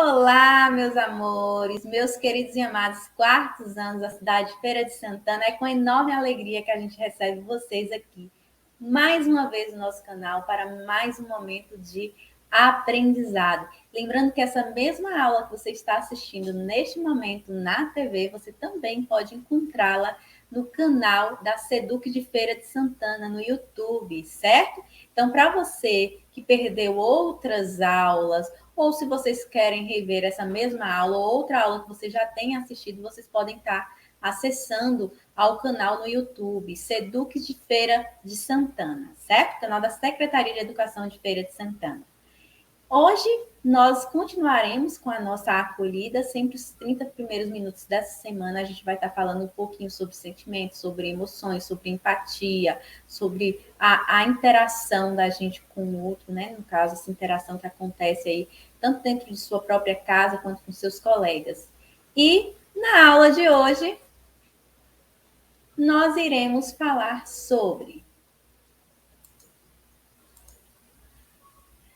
Olá, meus amores, meus queridos e amados quartos anos da cidade de Feira de Santana. É com enorme alegria que a gente recebe vocês aqui, mais uma vez no nosso canal, para mais um momento de aprendizado. Lembrando que essa mesma aula que você está assistindo neste momento na TV, você também pode encontrá-la no canal da Seduc de Feira de Santana, no YouTube, certo? Então, para você que perdeu outras aulas, ou se vocês querem rever essa mesma aula ou outra aula que você já tenha assistido, vocês podem estar acessando ao canal no YouTube, Seduc de Feira de Santana, certo? Canal da Secretaria de Educação de Feira de Santana. Hoje nós continuaremos com a nossa acolhida, sempre os 30 primeiros minutos dessa semana a gente vai estar falando um pouquinho sobre sentimentos, sobre emoções, sobre empatia, sobre a interação da gente com o outro, né? No caso, essa interação que acontece aí, tanto dentro de sua própria casa quanto com seus colegas. E na aula de hoje, nós iremos falar sobre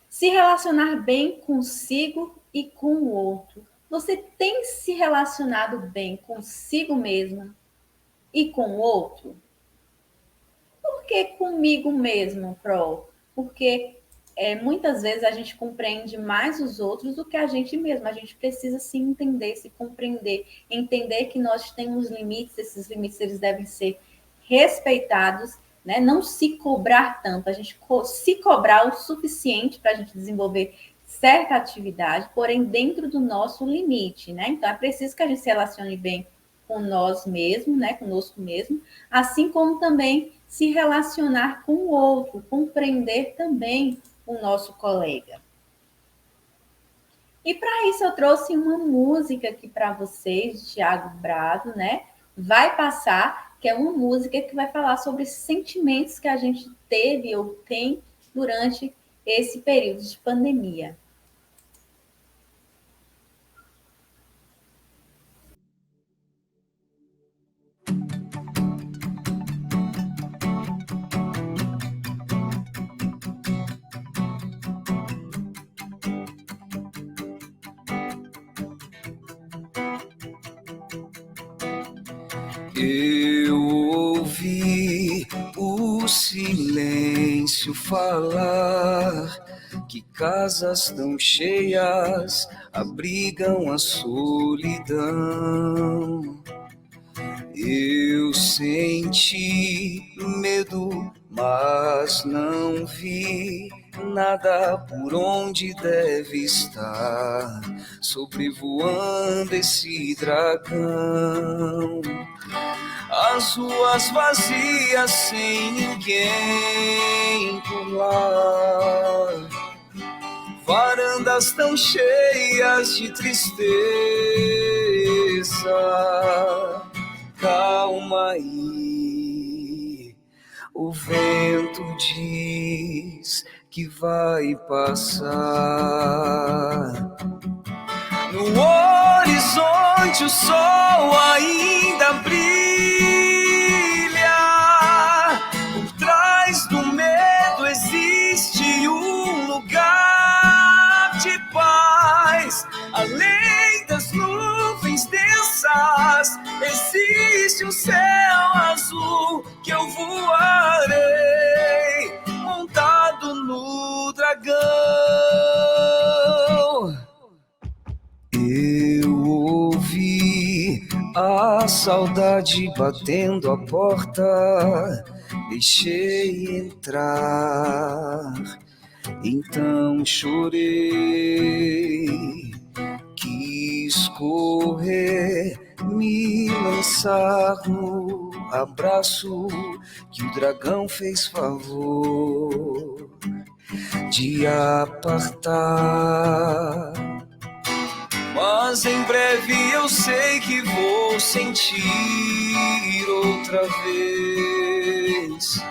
se relacionar bem consigo e com o outro. Você tem se relacionado bem consigo mesma e com o outro? Por que comigo mesmo, Pro? Porque muitas vezes a gente compreende mais os outros do que a gente mesmo. A gente precisa se entender, se compreender, entender que nós temos limites, esses limites eles devem ser respeitados, né? Não se cobrar tanto, a gente se cobrar o suficiente para a gente desenvolver certa atividade, porém dentro do nosso limite, né? Então é preciso que a gente se relacione bem com nós mesmos, né? Conosco mesmo, assim como também se relacionar com o outro, compreender também o nosso colega. E para isso eu trouxe uma música aqui para vocês, de Thiago Brado, né? Vai Passar, que é uma música que vai falar sobre sentimentos que a gente teve ou tem durante esse período de pandemia. Eu ouvi o silêncio falar que casas tão cheias abrigam a solidão. Eu senti medo, mas não vi nada por onde deve estar sobrevoando esse dragão. As ruas vazias sem ninguém por lá, varandas tão cheias de tristeza. Calma aí, o vento diz que vai passar. No horizonte o sol ainda brilha. Por trás do medo existe um lugar de paz. Além das nuvens densas existe um céu azul que eu voarei montado no dragão. Eu ouvi a saudade batendo a porta, deixei entrar, então chorei, quis correr, me lançar no abraço que o dragão fez favor de apartar. Mas em breve eu sei que vou sentir outra vez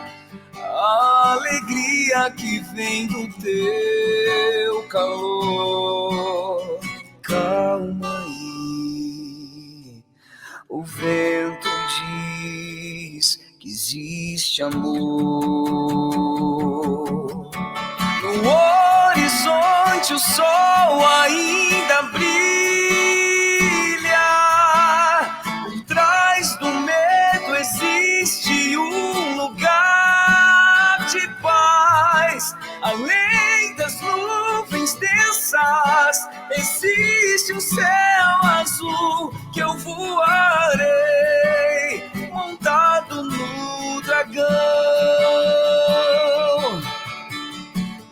a alegria que vem do teu calor. Calma aí, o vento diz que existe amor. No horizonte o sol ainda brilha. Além das nuvens densas, existe um céu azul que eu voarei, montado no dragão.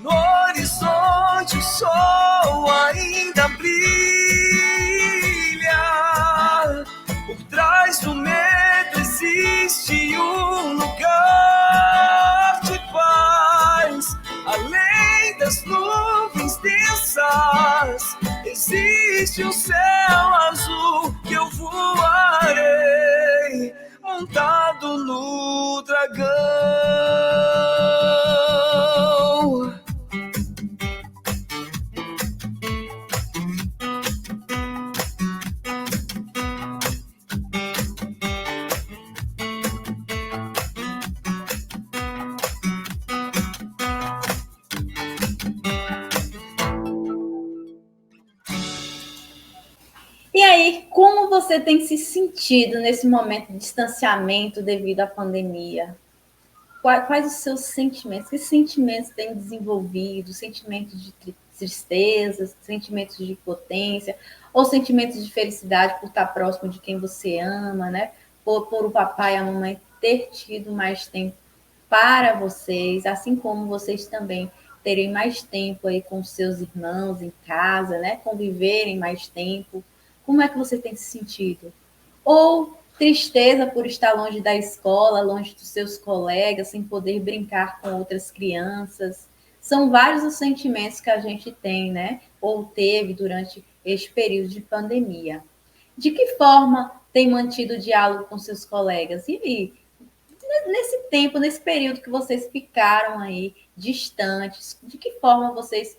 No horizonte o sol ainda brilha. Por trás do medo existe um lugar de paz. Além das nuvens densas, existe um céu azul que eu voarei, montado no dragão. E aí, como você tem se sentido nesse momento de distanciamento devido à pandemia? Quais os seus sentimentos? Que sentimentos tem desenvolvido? Sentimentos de tristeza, sentimentos de impotência, ou sentimentos de felicidade por estar próximo de quem você ama, né? Por o papai e a mamãe ter tido mais tempo para vocês, assim como vocês também terem mais tempo aí com seus irmãos em casa, né? Conviverem mais tempo. Como é que você tem se sentido? Ou tristeza por estar longe da escola, longe dos seus colegas, sem poder brincar com outras crianças. São vários os sentimentos que a gente tem, né? Ou teve durante este período de pandemia. De que forma tem mantido o diálogo com seus colegas? E nesse tempo, nesse período que vocês ficaram aí distantes, de que forma vocês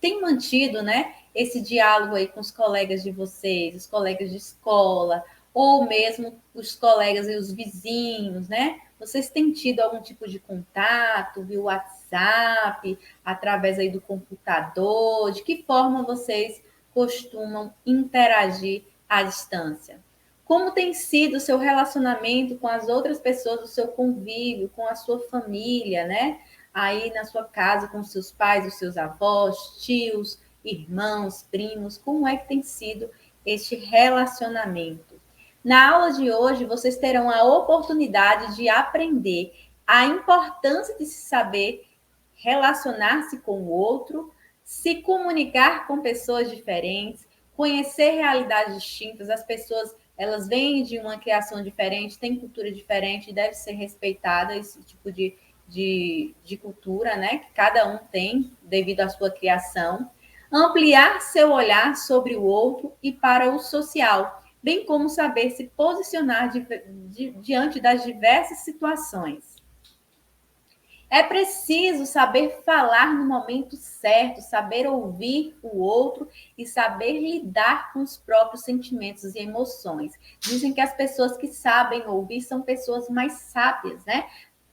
têm mantido, né, esse diálogo aí com os colegas de vocês, os colegas de escola, ou mesmo os colegas e os vizinhos, né? Vocês têm tido algum tipo de contato via WhatsApp, através aí do computador? De que forma vocês costumam interagir à distância? Como tem sido o seu relacionamento com as outras pessoas do seu convívio, com a sua família, né? Aí na sua casa, com os seus pais, os seus avós, tios, irmãos, primos, como é que tem sido este relacionamento? Na aula de hoje, vocês terão a oportunidade de aprender a importância de se saber relacionar-se com o outro, se comunicar com pessoas diferentes, conhecer realidades distintas. As pessoas, elas vêm de uma criação diferente, têm cultura diferente, deve ser respeitada esse tipo de cultura, né? Que cada um tem devido à sua criação. Ampliar seu olhar sobre o outro e para o social, bem como saber se posicionar diante das diversas situações. É preciso saber falar no momento certo, saber ouvir o outro e saber lidar com os próprios sentimentos e emoções. Dizem que as pessoas que sabem ouvir são pessoas mais sábias, né?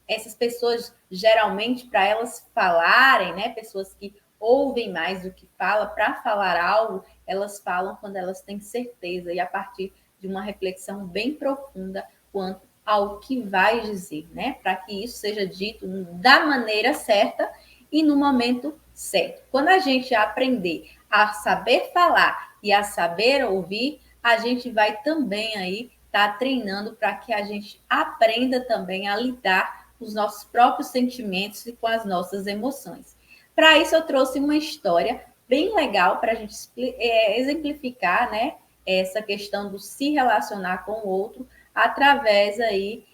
Essas pessoas, geralmente, para elas falarem, né? Pessoas que ouvem mais do que falam, para falar algo, elas falam quando elas têm certeza e a partir de uma reflexão bem profunda quanto ao que vai dizer, né? Para que isso seja dito da maneira certa e no momento certo. Quando a gente aprender a saber falar e a saber ouvir, a gente vai também aí estar treinando para que a gente aprenda também a lidar com os nossos próprios sentimentos e com as nossas emoções. Para isso, eu trouxe uma história bem legal para a gente exemplificar, né, essa questão do se relacionar com o outro através aí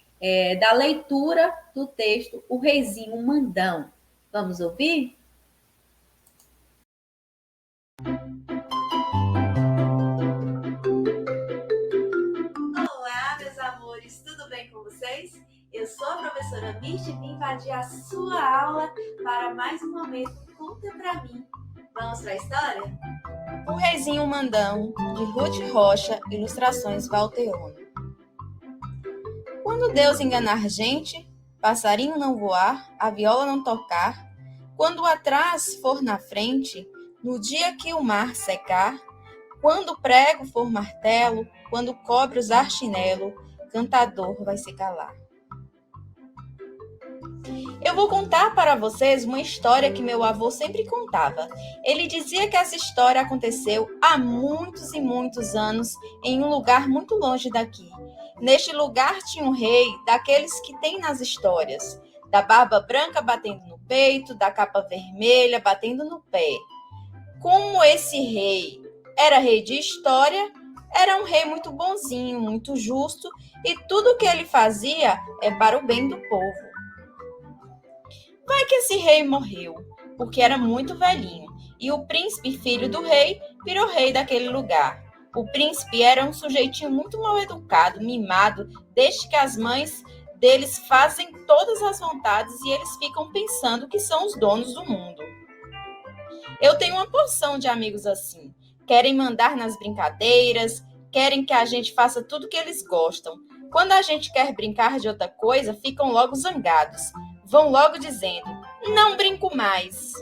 da leitura do texto O Reizinho Mandão. Vamos ouvir? Olá, meus amores, tudo bem com vocês? Eu sou a professora Mirti e vim invadir a sua aula para mais um momento Conta Pra Mim. Vamos para a história? O Reizinho Mandão, de Ruth Rocha, ilustrações Valteono. Quando Deus enganar gente, passarinho não voar, a viola não tocar, quando o atrás for na frente, no dia que o mar secar, quando o prego for martelo, quando cobre usar chinelo, cantador vai se calar. Eu vou contar para vocês uma história que meu avô sempre contava. Ele dizia que essa história aconteceu há muitos e muitos anos em um lugar muito longe daqui. Neste lugar tinha um rei daqueles que tem nas histórias, da barba branca batendo no peito, da capa vermelha batendo no pé. Como esse rei era rei de história, era um rei muito bonzinho, muito justo, e tudo o que ele fazia é para o bem do povo. Vai que esse rei morreu, porque era muito velhinho, e o príncipe, filho do rei, virou rei daquele lugar. O príncipe era um sujeitinho muito mal educado, mimado, desde que as mães deles fazem todas as vontades e eles ficam pensando que são os donos do mundo. Eu tenho uma porção de amigos assim. Querem mandar nas brincadeiras, querem que a gente faça tudo o que eles gostam. Quando a gente quer brincar de outra coisa, ficam logo zangados. Vão logo dizendo, não brinco mais.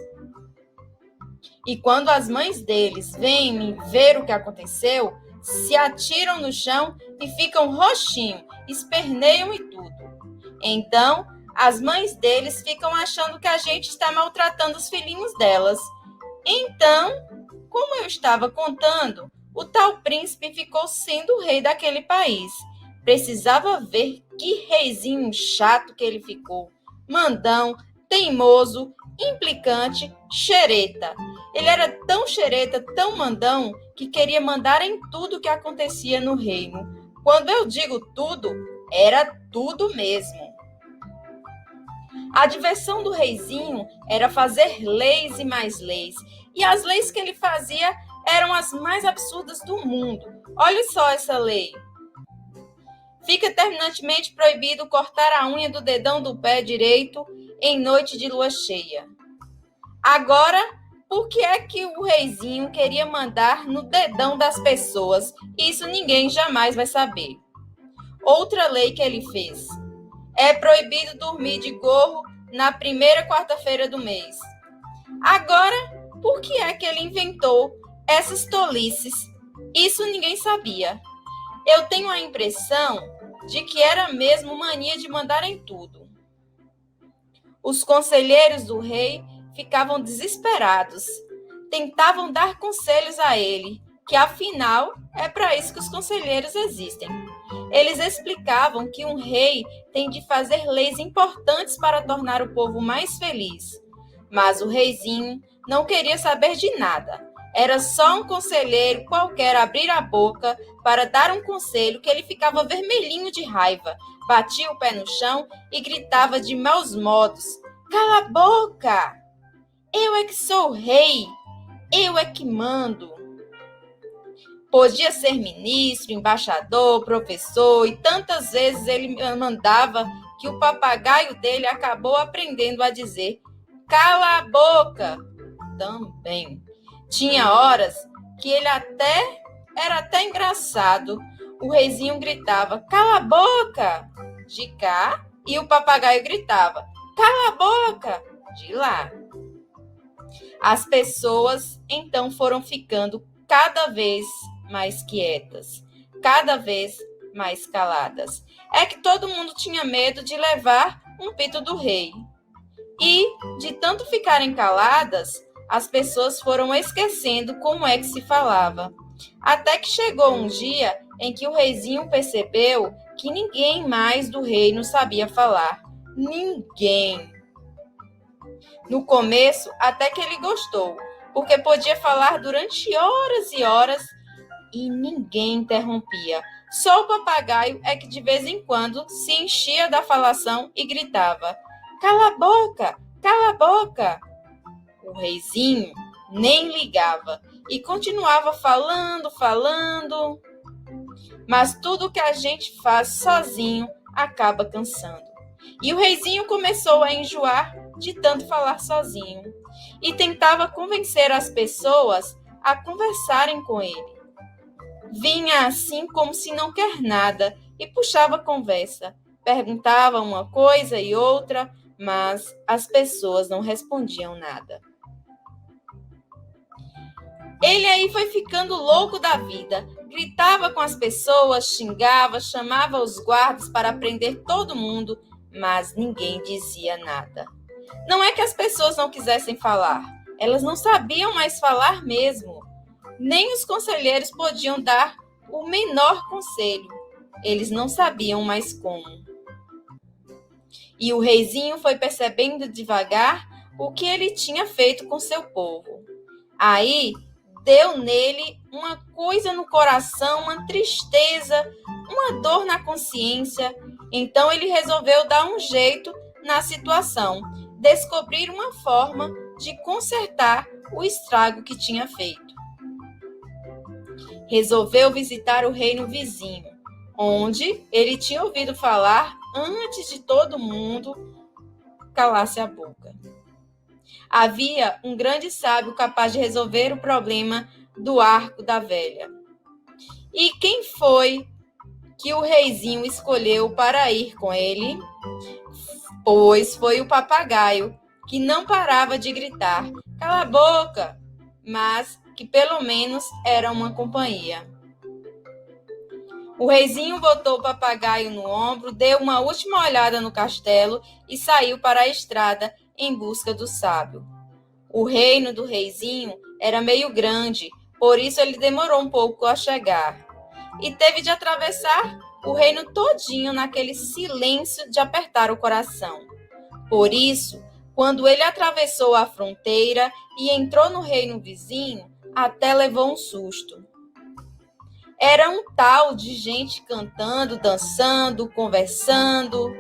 E quando as mães deles vêm ver o que aconteceu, se atiram no chão e ficam roxinho, esperneiam e tudo. Então, as mães deles ficam achando que a gente está maltratando os filhinhos delas. Então, como eu estava contando, o tal príncipe ficou sendo o rei daquele país. Precisava ver que reizinho chato que ele ficou. Mandão, teimoso, implicante, xereta. Ele era tão xereta, tão mandão, que queria mandar em tudo que acontecia no reino. Quando eu digo tudo, era tudo mesmo. A diversão do reizinho era fazer leis e mais leis. E as leis que ele fazia eram as mais absurdas do mundo. Olha só essa lei. Fica terminantemente proibido cortar a unha do dedão do pé direito em noite de lua cheia. Agora, por que é que o reizinho queria mandar no dedão das pessoas? Isso ninguém jamais vai saber. Outra lei que ele fez. É proibido dormir de gorro na primeira quarta-feira do mês. Agora, por que é que ele inventou essas tolices? Isso ninguém sabia. Eu tenho a impressão de que era mesmo mania de mandar em tudo. Os conselheiros do rei ficavam desesperados. Tentavam dar conselhos a ele, que afinal é para isso que os conselheiros existem. Eles explicavam que um rei tem de fazer leis importantes para tornar o povo mais feliz. Mas o reizinho não queria saber de nada. Era só um conselheiro qualquer abrir a boca para dar um conselho que ele ficava vermelhinho de raiva, batia o pé no chão e gritava de maus modos, cala a boca! Eu é que sou o rei! Eu é que mando! Podia ser ministro, embaixador, professor, e tantas vezes ele mandava que o papagaio dele acabou aprendendo a dizer cala a boca! Também. Tinha horas que ele era até engraçado. O reizinho gritava, cala a boca, de cá, e o papagaio gritava, cala a boca, de lá. As pessoas, então, foram ficando cada vez mais quietas, cada vez mais caladas. É que todo mundo tinha medo de levar um pito do rei. E, de tanto ficarem caladas, as pessoas foram esquecendo como é que se falava. Até que chegou um dia em que o reizinho percebeu que ninguém mais do reino sabia falar. Ninguém. No começo, até que ele gostou, porque podia falar durante horas e horas e ninguém interrompia. Só o papagaio é que de vez em quando se enchia da falação e gritava, cala a boca, cala a boca. O reizinho nem ligava e continuava falando. Mas tudo que a gente faz sozinho acaba cansando. E o reizinho começou a enjoar de tanto falar sozinho e tentava convencer as pessoas a conversarem com ele. Vinha assim como se não quer nada e puxava conversa. Perguntava uma coisa e outra, mas as pessoas não respondiam nada. Ele aí foi ficando louco da vida, gritava com as pessoas, xingava, chamava os guardas para prender todo mundo, mas ninguém dizia nada. Não é que as pessoas não quisessem falar, elas não sabiam mais falar mesmo. Nem os conselheiros podiam dar o menor conselho. Eles não sabiam mais como. E o reizinho foi percebendo devagar o que ele tinha feito com seu povo. Aí deu nele uma coisa no coração, uma tristeza, uma dor na consciência. Então ele resolveu dar um jeito na situação, descobrir uma forma de consertar o estrago que tinha feito. Resolveu visitar o reino vizinho, onde ele tinha ouvido falar antes de todo mundo calasse a boca. Havia um grande sábio capaz de resolver o problema do arco da velha. E quem foi que o reizinho escolheu para ir com ele? Pois foi o papagaio, que não parava de gritar, cala a boca, mas que pelo menos era uma companhia. O reizinho botou o papagaio no ombro, deu uma última olhada no castelo e saiu para a estrada em busca do sábio. O reino do reizinho era meio grande, por isso ele demorou um pouco a chegar. E teve de atravessar o reino todinho naquele silêncio de apertar o coração. Por isso, quando ele atravessou a fronteira e entrou no reino vizinho, até levou um susto. Era um tal de gente cantando, dançando, conversando.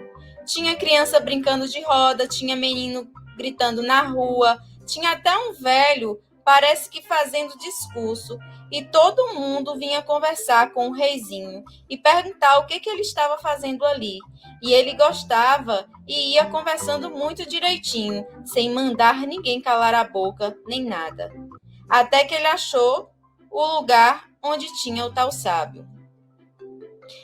Tinha criança brincando de roda, tinha menino gritando na rua, tinha até um velho, parece que fazendo discurso, e todo mundo vinha conversar com o reizinho e perguntar o que ele estava fazendo ali. E ele gostava e ia conversando muito direitinho, sem mandar ninguém calar a boca nem nada. Até que ele achou o lugar onde tinha o tal sábio.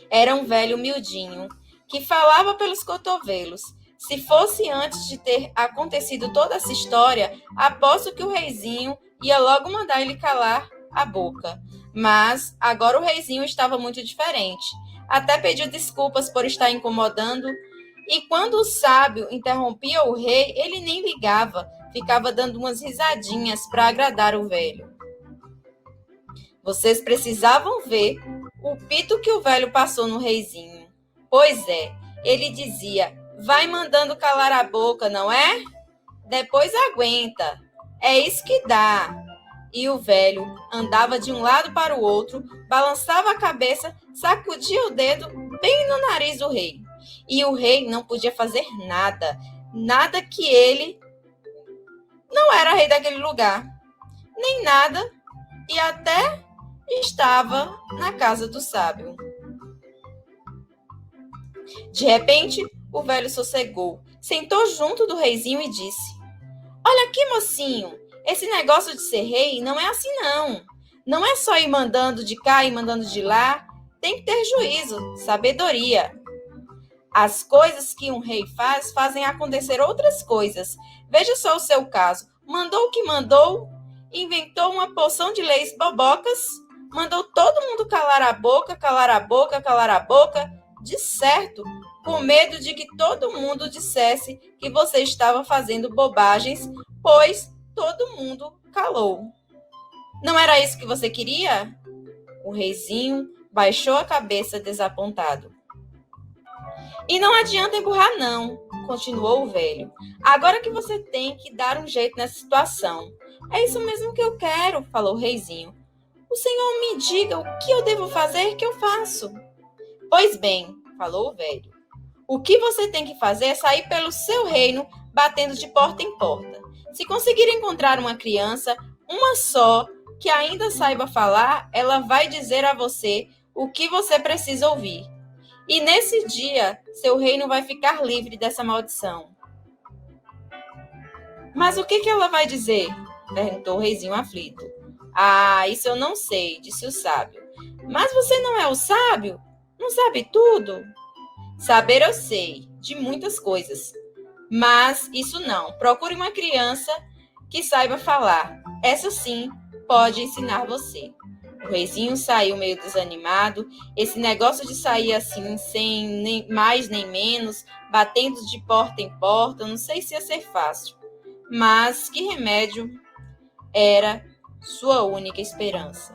Era um velho humildinho, que falava pelos cotovelos. Se fosse antes de ter acontecido toda essa história, aposto que o reizinho ia logo mandar ele calar a boca. Mas agora o reizinho estava muito diferente. Até pediu desculpas por estar incomodando. E quando o sábio interrompia o rei, ele nem ligava, ficava dando umas risadinhas para agradar o velho. Vocês precisavam ver o pito que o velho passou no reizinho. Pois é, ele dizia, vai mandando calar a boca, não é? Depois aguenta, é isso que dá. E o velho andava de um lado para o outro, balançava a cabeça, sacudia o dedo bem no nariz do rei. E o rei não podia fazer nada, nada que ele não era rei daquele lugar, nem nada, e até estava na casa do sábio. De repente, o velho sossegou, sentou junto do reizinho e disse, olha aqui, mocinho, esse negócio de ser rei não é assim não. Não é só ir mandando de cá e mandando de lá, tem que ter juízo, sabedoria. As coisas que um rei faz, fazem acontecer outras coisas. Veja só o seu caso, mandou o que mandou, inventou uma porção de leis bobocas, mandou todo mundo calar a boca, calar a boca, calar a boca, de certo, com medo de que todo mundo dissesse que você estava fazendo bobagens, pois todo mundo calou. Não era isso que você queria? O reizinho baixou a cabeça desapontado. E não adianta empurrar não, continuou o velho. Agora que você tem que dar um jeito nessa situação. É isso mesmo que eu quero, falou o reizinho. O senhor me diga o que eu devo fazer que eu faço. Pois bem, falou o velho. O que você tem que fazer é sair pelo seu reino, batendo de porta em porta. Se conseguir encontrar uma criança, uma só, que ainda saiba falar, ela vai dizer a você o que você precisa ouvir. E nesse dia, seu reino vai ficar livre dessa maldição. Mas o que ela vai dizer? Perguntou o reizinho aflito. Ah, isso eu não sei, disse o sábio. Mas você não é o sábio? Não sabe tudo? Saber eu sei, de muitas coisas. Mas isso não. Procure uma criança que saiba falar. Essa sim pode ensinar você. O reizinho saiu meio desanimado. Esse negócio de sair assim, sem nem mais nem menos, batendo de porta em porta, não sei se ia ser fácil. Mas que remédio era sua única esperança.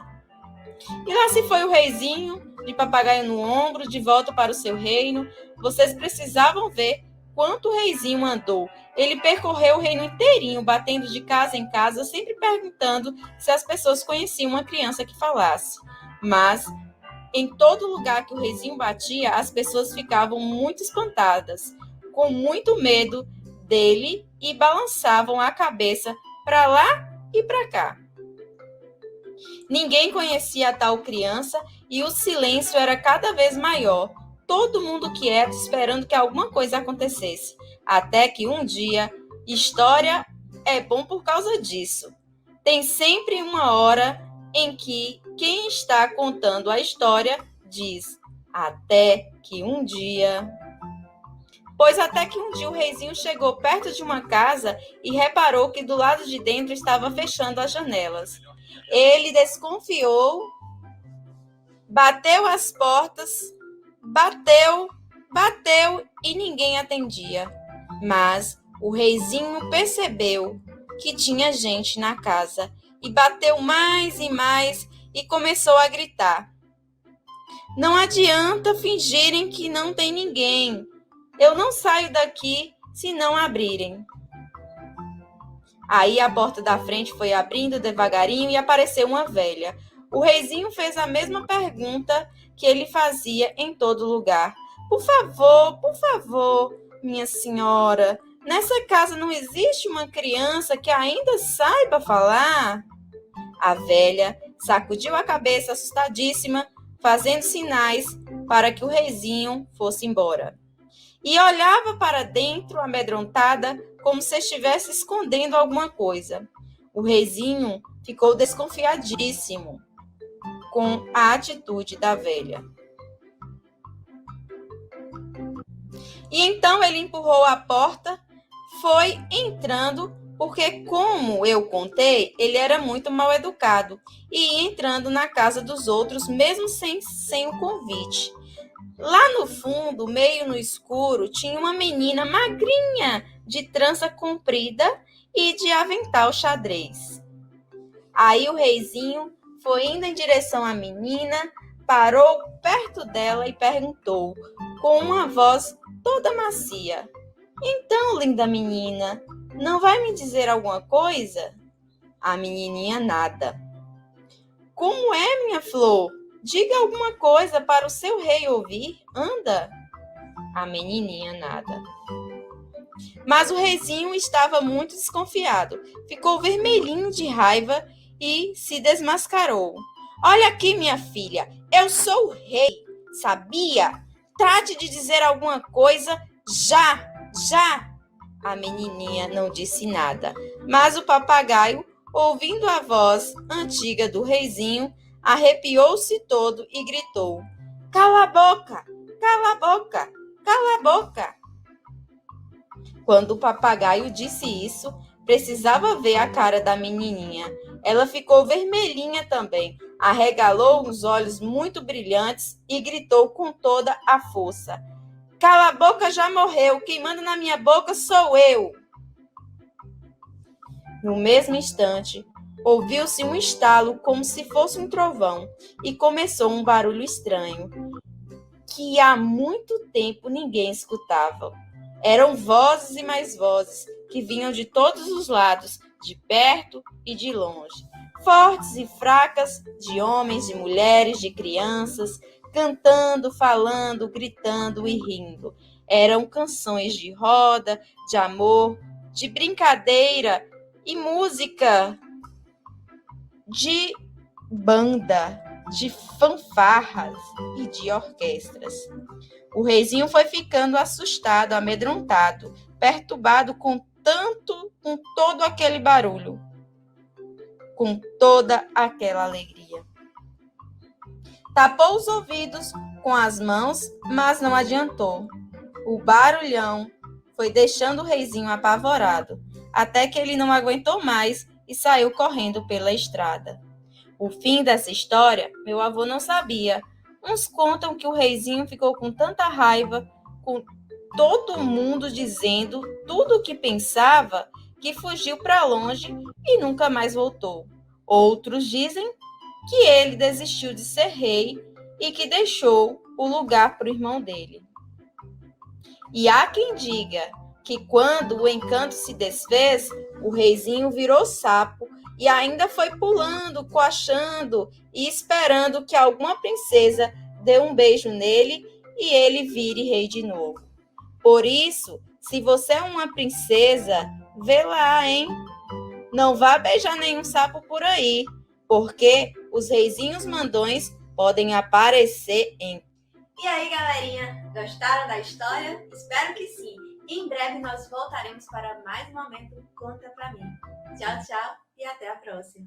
E lá se foi o reizinho, de papagaio no ombro, de volta para o seu reino. Vocês precisavam ver quanto o reizinho andou. Ele percorreu o reino inteirinho, batendo de casa em casa, sempre perguntando se as pessoas conheciam uma criança que falasse. Mas, em todo lugar que o reizinho batia, as pessoas ficavam muito espantadas, com muito medo dele e balançavam a cabeça para lá e para cá. Ninguém conhecia a tal criança e o silêncio era cada vez maior. Todo mundo quieto, esperando que alguma coisa acontecesse. Até que um dia, história é bom por causa disso. Tem sempre uma hora em que quem está contando a história diz: até que um dia... Pois até que um dia o reizinho chegou perto de uma casa e reparou que do lado de dentro estava fechando as janelas. Ele desconfiou, bateu as portas, bateu e ninguém atendia. Mas o reizinho percebeu que tinha gente na casa e bateu mais e começou a gritar: não adianta fingirem que não tem ninguém. Eu não saio daqui se não abrirem. Aí a porta da frente foi abrindo devagarinho e apareceu uma velha. O reizinho fez a mesma pergunta que ele fazia em todo lugar. Por favor, minha senhora, nessa casa não existe uma criança que ainda saiba falar? A velha sacudiu a cabeça assustadíssima, fazendo sinais para que o reizinho fosse embora. E olhava para dentro, amedrontada, como se estivesse escondendo alguma coisa. O reizinho ficou desconfiadíssimo com a atitude da velha. E então ele empurrou a porta, foi entrando, porque, como eu contei, ele era muito mal educado e ia entrando na casa dos outros, mesmo sem o convite. Lá no fundo, meio no escuro, tinha uma menina magrinha, de trança comprida e de avental xadrez. Aí o reizinho foi indo em direção à menina, parou perto dela e perguntou, com uma voz toda macia: então, linda menina, não vai me dizer alguma coisa? A menininha nada. Como é, minha flor? Diga alguma coisa para o seu rei ouvir. Anda. A menininha nada. Mas o reizinho estava muito desconfiado. Ficou vermelhinho de raiva e se desmascarou. Olha aqui, minha filha. Eu sou o rei. Sabia? Trate de dizer alguma coisa já. A menininha não disse nada. Mas o papagaio, ouvindo a voz antiga do reizinho, arrepiou-se todo e gritou: cala a boca, cala a boca, cala a boca. Quando o papagaio disse isso, precisava ver a cara da menininha. Ela ficou vermelhinha também, arregalou uns olhos muito brilhantes e gritou com toda a força: cala a boca, já morreu, quem manda na minha boca sou eu. No mesmo instante, ouviu-se um estalo como se fosse um trovão e começou um barulho estranho que há muito tempo ninguém escutava. Eram vozes e mais vozes que vinham de todos os lados, de perto e de longe. Fortes e fracas, de homens, de mulheres, de crianças, cantando, falando, gritando e rindo. Eram canções de roda, de amor, de brincadeira e música, de banda, de fanfarras e de orquestras. O reizinho foi ficando assustado, amedrontado, perturbado com todo aquele barulho, com toda aquela alegria. Tapou os ouvidos com as mãos, mas não adiantou. O barulhão foi deixando o reizinho apavorado, até que ele não aguentou mais e saiu correndo pela estrada. O fim dessa história, meu avô não sabia. Uns contam que o reizinho ficou com tanta raiva, com todo mundo dizendo tudo o que pensava, que fugiu para longe e nunca mais voltou. Outros dizem que ele desistiu de ser rei e que deixou o lugar para o irmão dele. E há quem diga que quando o encanto se desfez, o reizinho virou sapo e ainda foi pulando, coachando e esperando que alguma princesa dê um beijo nele e ele vire rei de novo. Por isso, se você é uma princesa, vê lá, hein? Não vá beijar nenhum sapo por aí, porque os reizinhos mandões podem aparecer em... E aí, galerinha, gostaram da história? Espero que sim. Em breve nós voltaremos para mais um momento Conta Pra Mim. Tchau, tchau e até a próxima.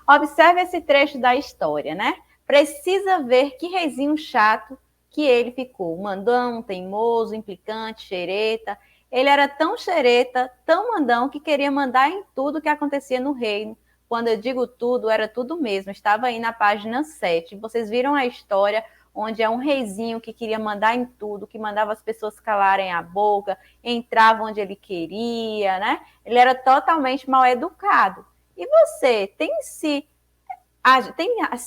Observe esse trecho da história, né? Precisa ver que reizinho chato que ele ficou. Mandão, teimoso, implicante, xereta. Ele era tão xereta, tão mandão, que queria mandar em tudo que acontecia no reino. Quando eu digo tudo, era tudo mesmo. Estava aí na página 7. Vocês viram a história onde é um reizinho que queria mandar em tudo, que mandava as pessoas calarem a boca, entrava onde ele queria, né? Ele era totalmente mal educado. E você tem se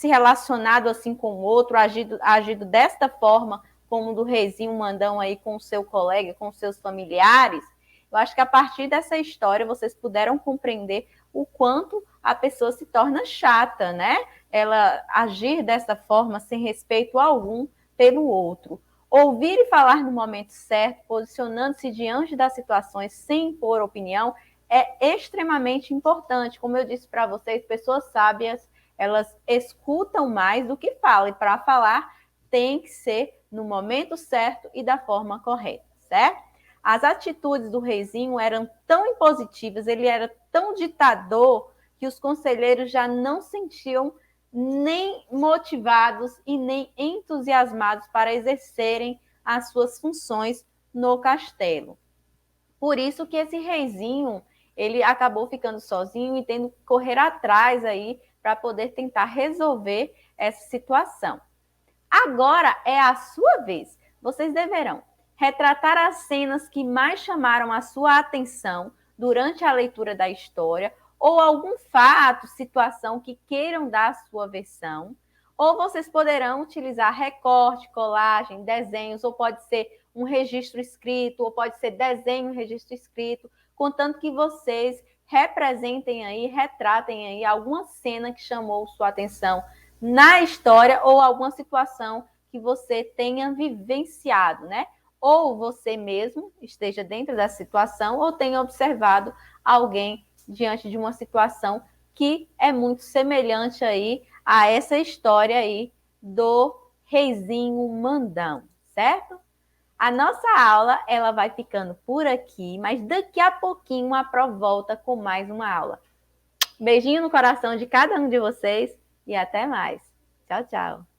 relacionado assim com o outro, agido desta forma, como do reizinho mandão aí com o seu colega, com os seus familiares? Eu acho que a partir dessa história vocês puderam compreender o quanto a pessoa se torna chata, né? Ela agir dessa forma sem respeito algum pelo outro. Ouvir e falar no momento certo, posicionando-se diante das situações sem impor opinião, é extremamente importante. Como eu disse para vocês, pessoas sábias, elas escutam mais do que falam. E para falar, tem que ser no momento certo e da forma correta, certo? As atitudes do reizinho eram tão impositivas, ele era tão ditador, que os conselheiros já não sentiam nem motivados e nem entusiasmados para exercerem as suas funções no castelo. Por isso que esse reizinho, ele acabou ficando sozinho e tendo que correr atrás aí para poder tentar resolver essa situação. Agora é a sua vez. Vocês deverão retratar as cenas que mais chamaram a sua atenção durante a leitura da história, ou algum fato, situação que queiram dar a sua versão, ou vocês poderão utilizar recorte, colagem, desenhos, ou pode ser um registro escrito, ou pode ser desenho, registro escrito, contanto que vocês representem aí, retratem aí alguma cena que chamou sua atenção na história, ou alguma situação que você tenha vivenciado, né? Ou você mesmo esteja dentro da situação, ou tenha observado alguém diante de uma situação que é muito semelhante aí a essa história aí do reizinho mandão, certo? A nossa aula, ela vai ficando por aqui, mas daqui a pouquinho a Pro volta com mais uma aula. Beijinho no coração de cada um de vocês e até mais. Tchau, tchau.